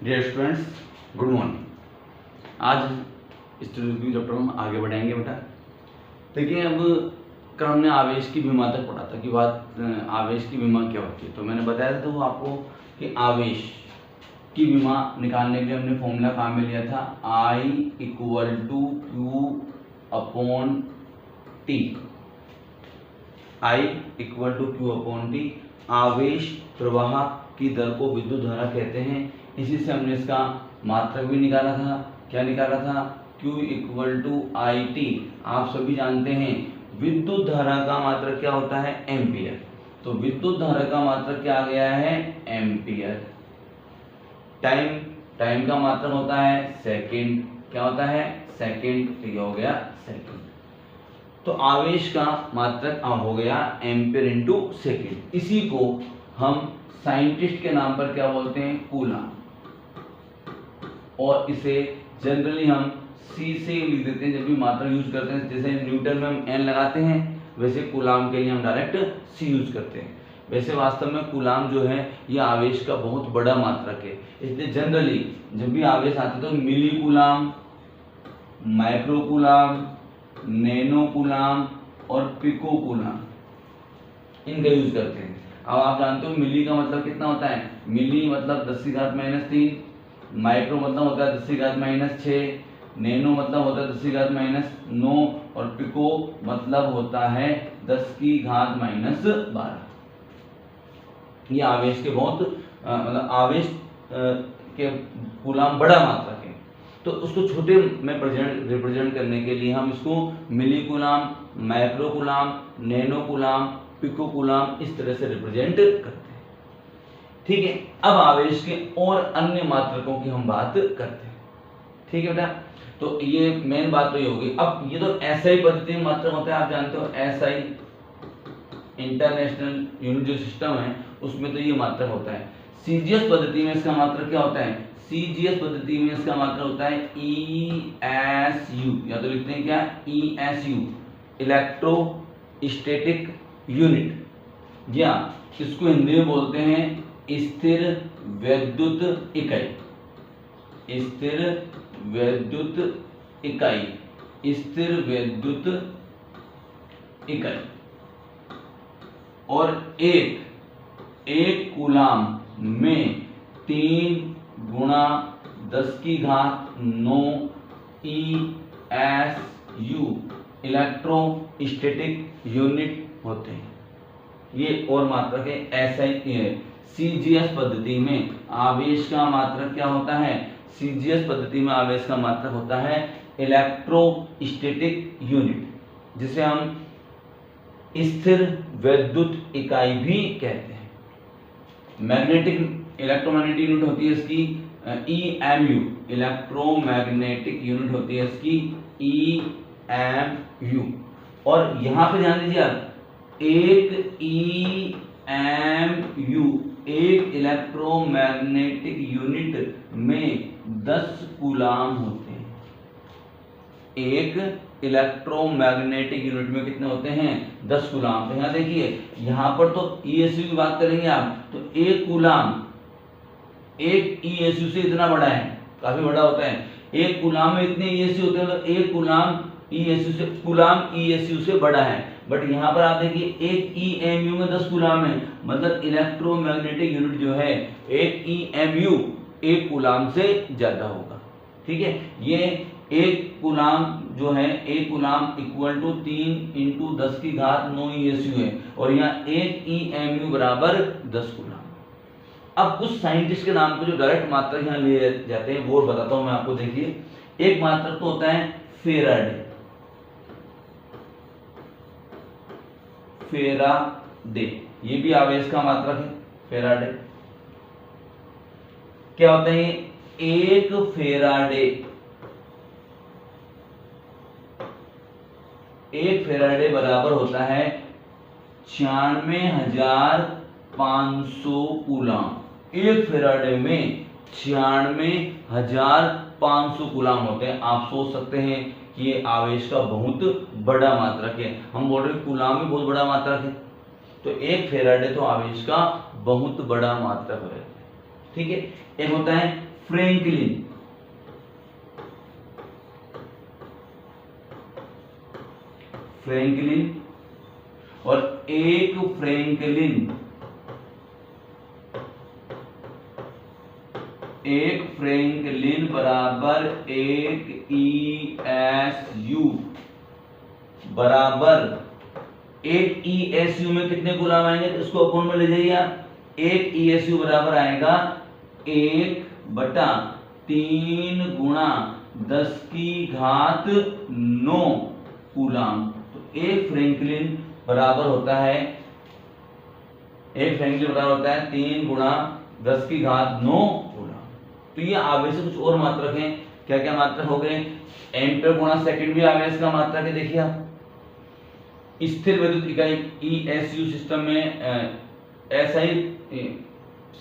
Dear students, good morning. आज student chapter हम आगे बढ़ाएंगे बेटा। देखिए, अब कल हमने आवेश की विमा तक पढ़ा था कि आवेश की विमा क्या होती है। तो मैंने बताया था वो आपको कि आवेश की विमा निकालने के लिए हमने फॉर्मूला काम में लिया था I equal to Q upon T. I equal to Q upon T. आवेश प्रवाह की दर को विद्युत धारा कहते हैं। इसी से हमने इसका मात्रक भी निकाला था। क्या निकाला था? Q equal to I T. आप सभी जानते हैं विद्युत धारा का मात्रक क्या होता है? एम्पियर। तो विद्युत धारा का मात्रक क्या आ गया है? एम्पियर। टाइम का मात्रक होता है सेकंड। क्या होता है? सेकंड। तो ये हो गया सेकंड। तो आवेश का मात्रक हो गया एम्पियर इंटू सेकेंड। इसी को हम साइंटिस्ट के नाम पर क्या बोलते हैं? कूलाम। और इसे जनरली हम सी से लिख देते हैं जब भी मात्रक यूज करते हैं। जैसे न्यूटन में हम एन लगाते हैं, वैसे कूलाम के लिए हम डायरेक्ट सी यूज करते हैं। वैसे वास्तव में कूलाम जो है ये आवेश का बहुत बड़ा मात्रक है। इसलिए जनरली जब भी आवेश आते तो millicoulomb, microcoulomb, nanocoulomb और पिको कूलाम इनका यूज करते हैं। अब आप जानते हो मिली का मतलब कितना होता है? मिली मतलब 10⁻³ माइक्रो मतलब होता है 10⁻⁶, नैनो मतलब होता है 10⁻⁹ और पिको मतलब होता है 10⁻⁻12। ये आवेश के बहुत मतलब आवेश के कूलाम बड़ा मात्रक है। तो उसको छोटे में रिप्रेजेंट करने के लिए हम इसको millicoulomb, microcoulomb, nanocoulomb, picocoulomb इस तरह से रिप्रेजेंट करते हैं। ठीक है, अब आवेश के और अन्य मात्रकों की हम बात करते हैं। ठीक है बेटा, तो ये मेन बात तो ये होगी। अब ये तो एसआई पद्धति में मात्रक होता है, आप जानते हो एसआई इंटरनेशनल यूनिट जो सिस्टम है उसमें तो ये मात्रक होता है। सीजीएस पद्धति में इसका मात्रक क्या होता है? सीजीएस पद्धति में इसका मात्रक होता है ईएसयू, या तो लिखते हैं क्या? ईएसयू, इलेक्ट्रोस्टैटिक यूनिट, या इसको हिंदी में बोलते हैं स्थिर वैद्युत इकाई। स्थिर वैद्युत इकाई, स्थिर वैद्युत इकाई। और एक कूलाम में 3 × 10⁹ ESU इलेक्ट्रोस्टैटिक यूनिट होते हैं। ये और मात्रक है एसआई। सीजीएस पद्धति में आवेश का मात्रक क्या होता है? सीजीएस पद्धति में आवेश का मात्रक होता है इलेक्ट्रोस्टैटिक यूनिट, जिसे हम स्थिर वैद्युत इकाई भी कहते हैं। इलेक्ट्रोमैग्नेटिक यूनिट होती है इसकी EMU, इलेक्ट्रोमैग्नेटिक यूनिट होती है इसकी EMU। और यहां पे ध्यान दीजिए आप, एक EMU, एक इलेक्ट्रोमैग्नेटिक यूनिट में 10 कूलाम होते हैं। एक इलेक्ट्रोमैग्नेटिक यूनिट में कितने होते हैं? 10 कूलाम। तो यहाँ देखिए, यहाँ पर तो ESU की बात करेंगे आप तो एक कूलाम एक ESU से इतना बड़ा है, काफी बड़ा होता है। एक कूलाम में इतने ESU होते हैं, मतलब एक कूलाम ESU से बड़ा है। बट यहाँ पर आप देखिए एक EMU में 10 कूलाम है, मतलब इलेक्ट्रोमैग्नेटिक यूनिट जो है एक EMU एक कूलाम से ज्यादा होगा। ठीक है, ये एक कूलाम जो है, एक कूलाम इक्वल टू 3 × 10⁹ ESU है, और यहाँ एक EMU बराबर 10 कूलाम। अब कुछ साइंटिस्ट के नाम पे जो डायरेक्ट मात्रक यहाँ लिए जाते हैं वो बताता हूं मैं आपको। देखिए, एक मात्रक तो होता है फेराडे, ये भी आवेश का मात्रक है। फेराडे क्या होता है? एक फेराडे बराबर होता है 96,500 कूलाम। एक फेराडे में 96,500 कूलाम होते हैं। आप सोच सकते हैं कि ये आवेश का बहुत बड़ा मात्रक है। हम बोल रहे हैं कूलाम भी बहुत बड़ा मात्रक है, तो एक फेराडे तो आवेश का बहुत बड़ा मात्रक है। ठीक है, एक होता है फ्रैंकलिन, फ्रैंकलिन और एक फ्रैंकलिन, एक फ्रैंकलिन बराबर एक ESU बराबर एक ESU में कितने गुलाम आएंगे, तो इसको अपोन में ले जाइए आप। एक ESU बराबर आएगा 1/3 गुणा 10⁹ कूलाम। तो एक फ्रैंकलिन बराबर होता है, एक फ्रैंकलिन बराबर होता है 3 गुणा 10⁹ कूलाम। तो ये आवेश से कुछ और मात्रक हैं। क्या क्या मात्रक हो गए, एम्पीयर गुणा सेकंड भी आवेश का मात्रक है। देखिए आप स्थिर विद्युत इकाई ESU सिस्टम में SI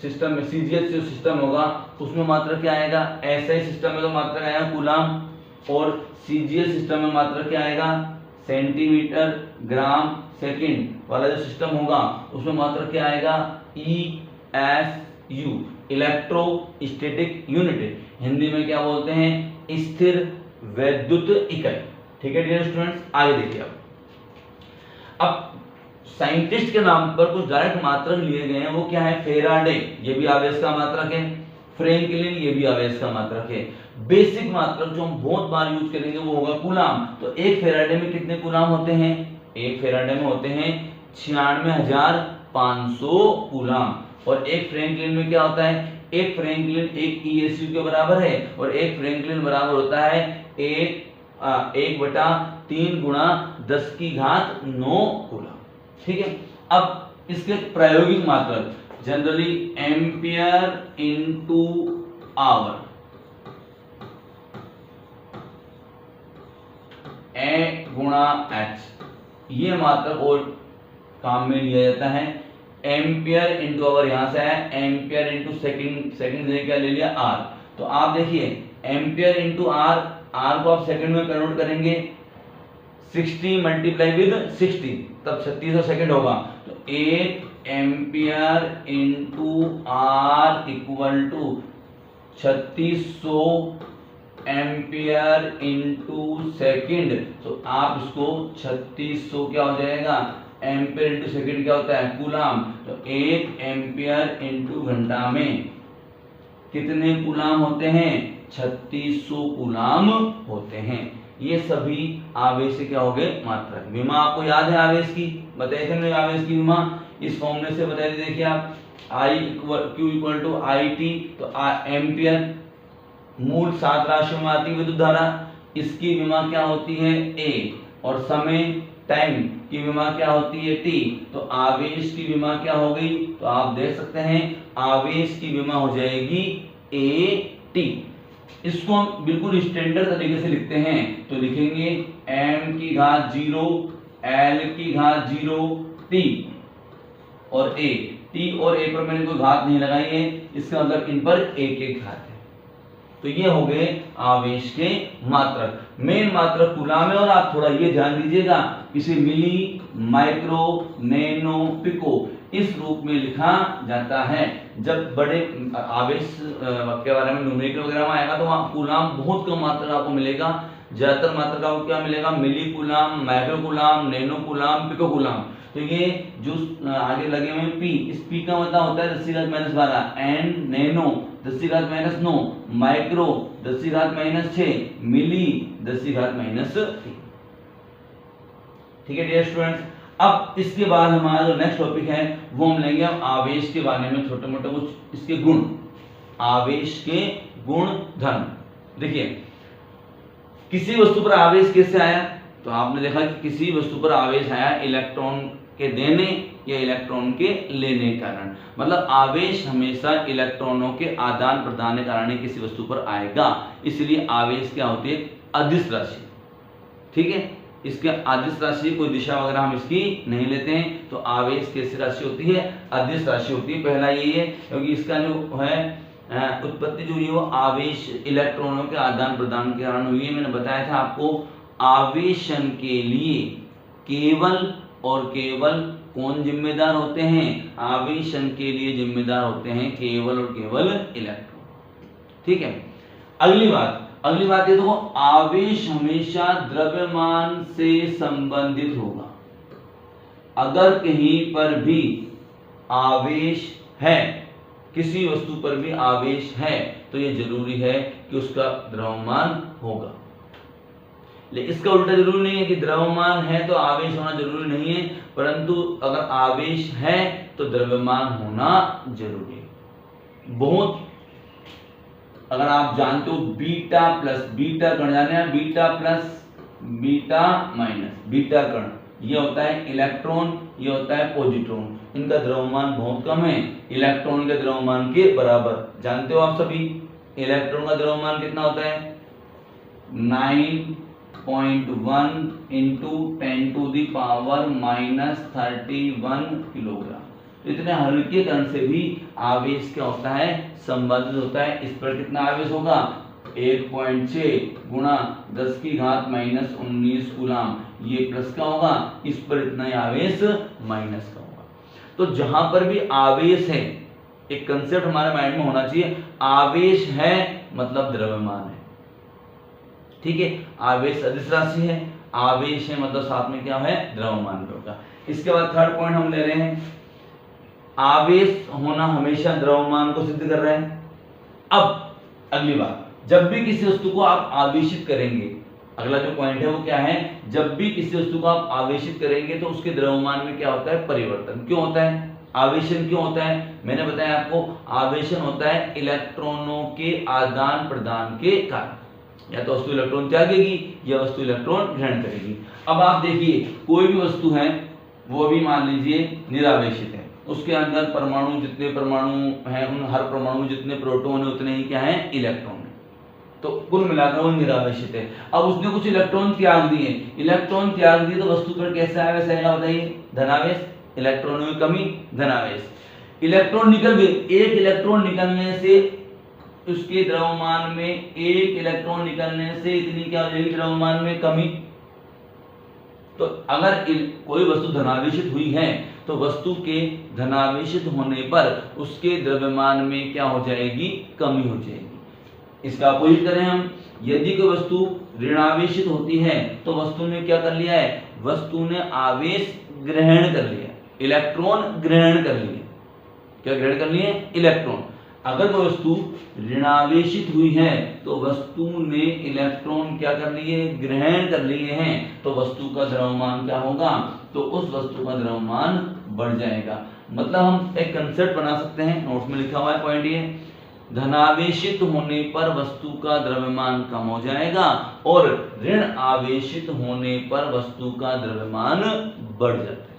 सिस्टम में CGS सिस्टम होगा, उसमें मात्रक क्या आएगा, SI सिस्टम में तो मात्रक आएगा कूलाम, और CGS सिस्टम में मात्रक क्या आएगा, सेंटीमीटर ग्राम सेकंड वाला जो सिस्टम होगा उसमें मात्रक क्या आएगा, ESU, इलेक्ट्रोस्टैटिक यूनिट। हिंदी में क्या बोलते हैं, स्थिर विद्युत इकाई। ठीक है डियर स्टूडेंट्स, आगे देखिए अब साइंटिस्ट के नाम पर कुछ डायरेक्ट मात्रक लिए गए हैं। वो क्या है, फेराडे, ये भी आवेश का मात्रक है, फ्रैंकलिन, ये भी आवेश का मात्रक है। बेसिक मात्रक जो हम बहुत बार यूज करेंगे वो होगा कूलाम। तो एक फेराडे में कितने कूलाम होते हैं, एक फेराडे में होते हैं 96,500 कूलाम। और एक फ्रैंकलिन में क्या होता है, एक फ्रैंकलिन एक ESU के बराबर है, और एक फ्रैंकलिन बराबर होता है 1/3 गुणा 10⁹ कूलाम। ठीक है, अब इसके प्रायोगिक मात्रक जनरली एम्पियर इनटू आवर, ए गुणा H, ये मात्रक और काम में लिया जाता है। एम्पियर इंटू आवर यहां से है, एम्पियर इंटू सेकंड, सेकंड ने क्या ले लिया R। तो आप देखिए एम्पियर इंटू R, R को आप सेकंड में कन्वर्ट करेंगे, 60 मल्टीप्लाई विद 60 तब 3600 सेकंड होगा। तो 1 ampere into R equal to 3600 ampere into second. तो आप इसको 3600 क्या हो जाएगा, एम्पियर इंटू सेकंड क्या होता है, कूलाम। तो 1 एम्पियर इंटू घंटा में कितने कूलाम होते हैं, 3600 कूलाम होते हैं। ये सभी आवेश से क्या हो गए, मात्रक। विमा आपको याद है आवेश की, बताए थे आवेश की विमा, इस फॉर्मूले से बताइए। देखिए आप Q इक्वल टू IT, तो एम्पियर मूल 7 राशियों में आती है विद्युत धारा, इसकी विमा क्या होती है A, और समय टाइम की विमा क्या होती है T। तो आवेश की विमा क्या हो गई, तो आप देख सकते हैं आवेश की विमा हो जाएगी AT। इसको हम बिल्कुल स्टैंडर्ड तरीके से लिखते हैं, तो लिखेंगे m⁻0 L⁻0 T और A। T और A पर मैंने कोई घात नहीं लगाई है, इसका मतलब इन पर एक एक घात है। तो ये हो गए आवेश के मात्रक। मेन मात्रक कूलाम है, और आप थोड़ा ये ध्यान दीजिएगा, इसे मिली, माइक्रो, नैनो, पिको इस रूप में लिखा जाता है। जब बड़े आवेश के बारे में न्यूमेरिकल वगैरह में आएगा तो वहां कूलाम बहुत कम मात्रा आपको मिलेगा। ज्यादातर मात्रा आपको क्या मिलेगा, millicoulomb, microcoulomb, nanocoulomb, picocoulomb. तो ये जो आगे लगे हुए P, इस P का मतलब होता है 10⁻12, एंड नैनो 10⁻9, माइक्रो 10⁻6, मिली 10⁻3। ठीक है डियर स्टूडेंट्स, अब इसके बाद हमारा जो नेक्स्ट टॉपिक है वो हम लेंगे आवेश के बारे में, छोटे मोटे कुछ इसके गुण, आवेश के गुण धर्म। देखिए किसी वस्तु पर आवेश कैसे आया, तो आपने देखा कि किसी वस्तु पर आवेश आया इलेक्ट्रॉन के देने या इलेक्ट्रॉन के लेने के कारण। मतलब आवेश हमेशा इलेक्ट्रॉनों के आदान प्रदान के कारण ही किसी वस्तु पर आएगा, इसलिए आवेश क्या होती है, अदिश राशि। ठीक है, इसके अदिश राशि कोई दिशा वगैरह हम इसकी नहीं लेते हैं। तो आवेश कैसी राशि होती है, अदिश राशि होती है। पहला ये है क्योंकि इसका जो है उत्पत्ति जो हुई है वो आवेश इलेक्ट्रॉनों के आदान प्रदान के कारण हुई है। मैंने बताया था आपको आवेशन के लिए केवल और केवल कौन जिम्मेदार होते हैं, आवेशन के लिए जिम्मेदार होते हैं केवल और केवल इलेक्ट्रॉन। ठीक है। अगली बात ये देखो, आवेश हमेशा द्रव्यमान से संबंधित होगा। अगर कहीं पर भी आवेश है, किसी वस्तु पर भी आवेश है, तो ये जरूरी है कि उसका द्रव्यमान होगा। लेकिन इसका उल्टा जरूरी नहीं है कि द्रव्यमान है तो आवेश होना जरूरी नहीं है, परंतु अगर आवेश है तो द्रव्यमान होना जरूरी है। बहुत, अगर आप जानते हो बीटा प्लस, बीटा कण जाने हैं, beta plus beta minus, beta कण ये होता है इलेक्ट्रॉन, ये होता है पॉजिट्रॉन। इनका द्रव्यमान बहुत कम है, इलेक्ट्रॉन के द्रव्यमान के बराबर। जानते हो आप सभी इलेक्ट्रॉन का द्रव्यमान कितना होता है? 9.1 इंटू 10⁻⁻31 किलोग्राम। इतने हल्के कण से भी आवेश क्या होता है? संबंधित होता है। इस पर कितना आवेश होगा? 1.6 गुणा 10⁻⁻19 कूलाम। ये प्लस का होगा, इस पर इतना ही आवेश माइनस का होगा। तो जहां पर भी आवेश है, एक कंसेप्ट हमारे माइंड में होना चाहिए, आवेश है मतलब द्रव्यमान है। ठीक है, आवेश सदिश राशि है, आवेश है मतलब साथ में क्या है? द्रव्यमान भी होगा। इसके बाद थर्ड पॉइंट हम ले रहे हैं, आवेश होना हमेशा द्रव्यमान को सिद्ध कर रहा है। अब अगली बात, जब भी किसी वस्तु को आप आवेशित करेंगे, अगला जो पॉइंट है वो क्या है? जब भी किसी वस्तु को आप आवेशित करेंगे तो उसके द्रव्यमान में क्या होता है? परिवर्तन। क्यों होता है? आवेशन क्यों होता है? मैंने बताया आपको, आवेशन होता है इलेक्ट्रॉनों के आदान प्रदान के कारण। या तो वस्तु इलेक्ट्रॉन त्यागेगी या वस्तु इलेक्ट्रॉन ग्रहण करेगी। अब आप देखिए, कोई भी वस्तु है वो भी मान लीजिए निरावेशित है, उसके अंदर परमाणु, जितने परमाणु हैं उन हर परमाणु में जितने प्रोटॉन है उतने ही क्या है? इलेक्ट्रॉन है। तो कुल मिलाकर वो निरावेशित है। अब उसने कुछ इलेक्ट्रॉन त्याग दिए, इलेक्ट्रॉन त्याग दिए तो वस्तु पर कैसा आवेश आएगा बताइए? धनावेश। इलेक्ट्रॉनों में कमी, धनावेश। इलेक्ट्रॉन निकल गए, एक इलेक्ट्रॉन निकलने से उसके द्रव्यमान में, एक इलेक्ट्रॉन निकलने से इतनी क्या हो जाएगी? द्रव्यमान में कमी। तो अगर कोई वस्तु धनावेशित हुई है तो वस्तु के धनावेशित होने पर उसके द्रव्यमान में क्या हो जाएगी? कमी हो जाएगी। इसका अपोजिट करें हम, यदि कोई वस्तु ऋणावेशित होती है तो वस्तु ने क्या कर लिया है? वस्तु ने आवेश ग्रहण कर लिया, इलेक्ट्रॉन ग्रहण कर लिए। क्या ग्रहण कर लिए? इलेक्ट्रॉन। अगर कोई वस्तु ऋणावेशित हुई है तो वस्तु ने इलेक्ट्रॉन क्या कर लिए? ग्रहण कर लिए हैं। तो वस्तु का द्रव्यमान क्या होगा? तो उस वस्तु का द्रव्यमान बढ़ जाएगा। मतलब हम एक कंसेप्ट बना सकते हैं, नोट्स में लिखा हुआ है पॉइंट ये, धनावेशित होने पर वस्तु का द्रव्यमान कम हो जाएगा और ऋण आवेशित होने पर वस्तु का द्रव्यमान बढ़ जाता है।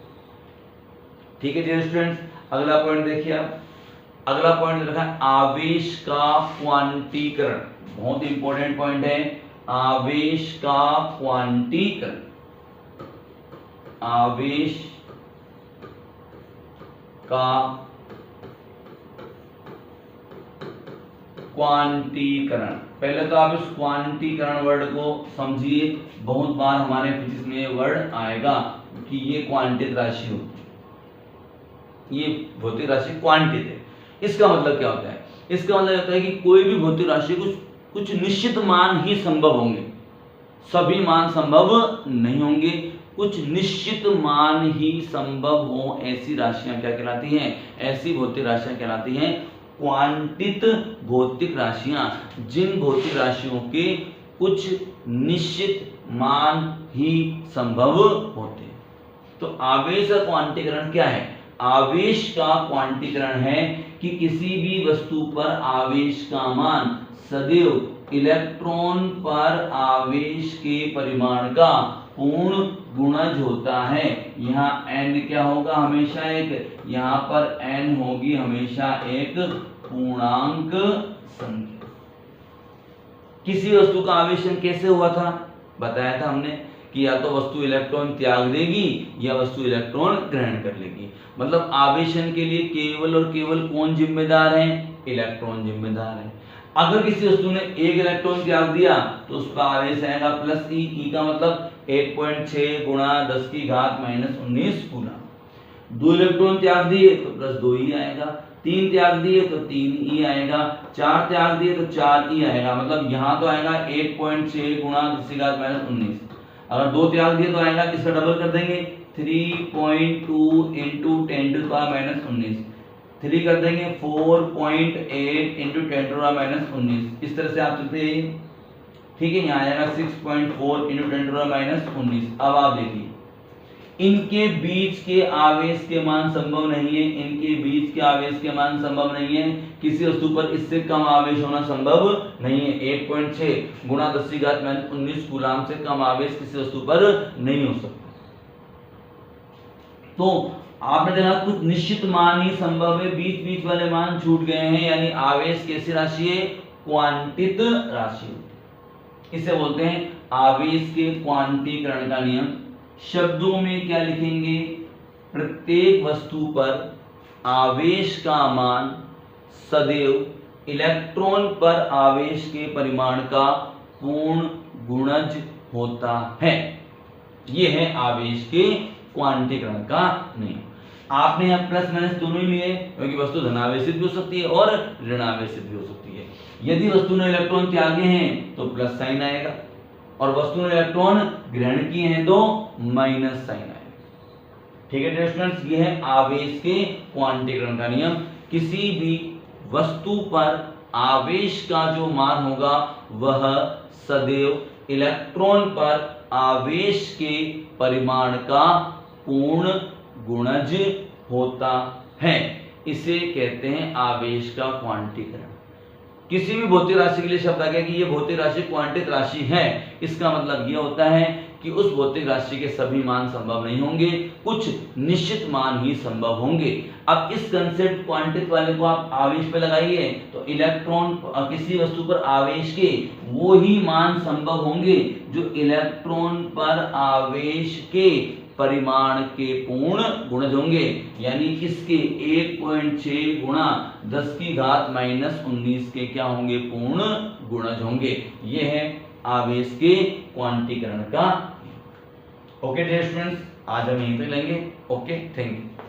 ठीक है डियर स्टूडेंट्स, अगला पॉइंट देखिए आप। अगला पॉइंट रखा है आवेश का क्वांटीकरण। बहुत इंपॉर्टेंट पॉइंट है, आवेश का क्वांटीकरण। आवेश का क्वांटीकरण। पहले तो आप इस क्वांटीकरण वर्ड को समझिए, बहुत बार हमारे फिजिक्स में ये वर्ड आएगा कि ये क्वांटित राशि होती है, ये भौतिक राशि क्वांटित है। इसका मतलब क्या होता है? इसका मतलब होता है कि कोई भी भौतिक राशि कुछ निश्चित मान ही संभव होंगे, सभी मान संभव नहीं होंगे, कुछ निश्चित मान ही संभव हो, ऐसी राशियां क्या कहलाती हैं? ऐसी भौतिक राशियां कहलाती हैं क्वांटित भौतिक राशियां। जिन भौतिक राशियों के कुछ निश्चित मान ही संभव होते हैं। तो आवेश का क्वांटीकरण क्या है? आवेश का क्वांटीकरण है कि किसी भी वस्तु पर आवेश का मान सदैव इलेक्ट्रॉन पर आवेश के परिमाण का पूर्ण गुणज होता है। यहाँ n क्या होगा? हमेशा एक, यहाँ पर n होगी हमेशा एक पूर्णांक संख्या। किसी वस्तु का आवेशन कैसे हुआ था? बताया था हमने कि या तो वस्तु इलेक्ट्रॉन त्याग देगी या वस्तु इलेक्ट्रॉन ग्रहण कर लेगी। मतलब आवेशन के लिए केवल और केवल कौन जिम्मेदार है? इलेक्ट्रॉन जिम्मेदार है। अगर किसी वस्तु ने एक इलेक्ट्रॉन त्याग दिया तो उसका आवेश आएगा प्लस ई। ई का मतलब 1.6 गुणा 10⁻⁻19 कूलम। 2 इलेक्ट्रॉन त्याग दिए तो प्लस 2 ही आएगा। 3 त्याग दिए तो 3 ई आएगा, 4 त्याग दिए तो 4 ई आएगा, मतलब यहाँ तो आएगा 1.6 गुणा 10⁻⁻19। अगर 2 त्याग दिए तो आएगा, इसका डबल कर देंगे 3.2 इंटू 10⁻⁻19, 3 कर देंगे 4.8 इंटू 10⁻⁻19। इस तरह से आप चलते हैं, ठीक है। यहाँ आएगा 6.4 इंटू 10⁻⁻19। अब आप देखिए इनके बीच के आवेश के मान संभव नहीं है, इनके बीच के आवेश के मान संभव नहीं है, किसी वस्तु पर इससे कम आवेश होना संभव नहीं है। 1.6 गुणा 10⁻⁻19 कूलाम से कम आवेश किसी वस्तु पर नहीं हो सकता। तो आपने देखा कुछ निश्चित मान ही संभव है, बीच बीच वाले मान छूट गए हैं, यानी आवेश कैसी राशि है, क्वांटित राशि होती है। इसे बोलते हैं आवेश के क्वांटीकरण का नियम। शब्दों में क्या लिखेंगे, प्रत्येक वस्तु पर आवेश का मान सदैव इलेक्ट्रॉन पर आवेश के परिमाण का पूर्ण गुणज होता है। यह है आवेश के क्वांटीकरण का नियम। आपने यहां प्लस माइनस दोनों ही लिए, क्योंकि वस्तु धनावेशित भी हो सकती है और ऋणावेशित भी हो सकती है। यदि वस्तु ने इलेक्ट्रॉन त्यागे हैं तो प्लस साइन आएगा, और वस्तु ने इलेक्ट्रॉन ग्रहण किए हैं तो माइनस साइन आएगा। ठीक है स्टूडेंट्स, यह है आवेश के क्वांटीकरण का नियम। किसी भी वस्तु पर आवेश का जो मान होगा वह सदैव इलेक्ट्रॉन पर आवेश के परिमाण का पूर्ण गुणज होता है। इसे कहते हैं आवेश का क्वांटीकरण। किसी भी भौतिक राशि के लिए शब्द आ गया कि यह भौतिक राशि क्वांटित राशि है, इसका मतलब यह होता है कि उस भौतिक राशि के सभी मान संभव नहीं होंगे, कुछ निश्चित मान ही संभव होंगे। अब इस कंसेप्ट क्वांटित वाले को आप आवेश पे लगाइए तो इलेक्ट्रॉन किसी वस्तु पर आवेश के वो ही मान संभव होंगे जो इलेक्ट्रॉन पर आवेश के परिमाण के पूर्ण गुणज होंगे, यानी इसके 1.6 गुणा 10⁻⁻19 के क्या होंगे, पूर्ण गुणज होंगे। यह है आवेश के क्वांटीकरण का। ओके डियर स्टूडेंट्स, आज हम यहीं तक लेंगे। Okay, thank you.